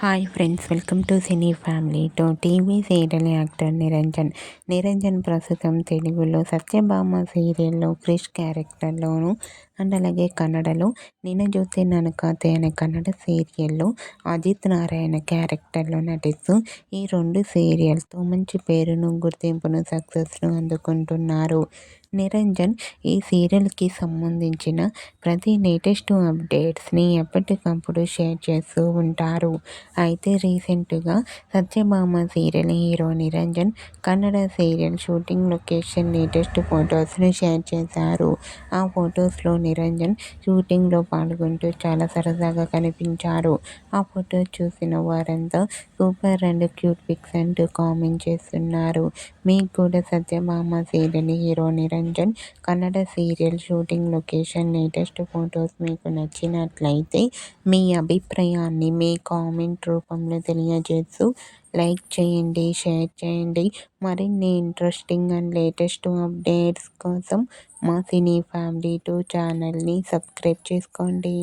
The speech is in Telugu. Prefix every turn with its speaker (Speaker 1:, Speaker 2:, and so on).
Speaker 1: Hi friends, welcome to cine family. TV serial actor Niranjan ప్రస్తుతం తెలుగులో సత్యభామ సీరియల్లో క్రిష్ క్యారెక్టర్లోను అండ్ అలాగే కన్నడలో నినజొతే నన్ను కాతే అనే కన్నడ సీరియల్లో అజిత్ నారాయణ క్యారెక్టర్లో నటిస్తూ ఈ రెండు సీరియల్స్తో మంచి పేరును, గుర్తింపును, సక్సెస్ను అందుకుంటున్నారు. నిరంజన్ ఈ సీరియల్కి సంబంధించిన ప్రతి లేటెస్ట్ అప్డేట్స్ని ఎప్పటికప్పుడు షేర్ చేస్తూ ఉంటారు. అయితే రీసెంట్గా Satyabhama serial hero Niranjan Kannada serial shooting location latest ఫొటోస్ని షేర్ చేశారు. ఆ ఫొటోస్లో నిరంజన్ షూటింగ్లో పాల్గొంటూ చాలా సరదాగా కనిపించారు. ఆ ఫొటో చూసిన వారంతా సూపర్ అండ్ క్యూట్ పిక్స్ అంటూ కామెంట్ చేస్తున్నారు. మీకు కూడా Satyabhama serial hero Niranjan Kannada serial shooting location latest photos మీకు నచ్చినట్లయితే మీ అభిప్రాయాన్ని మీ కామెంట్ రూపంలో తెలియజేస్తూ లైక్ చేయండి, షేర్ చేయండి. మరిన్ని ఇంట్రెస్టింగ్ అండ్ లేటెస్ట్ అప్డేట్స్ కోసం మా సినీ ఫ్యామిలీ 2 ఛానల్ని సబ్స్క్రైబ్ చేసుకోండి.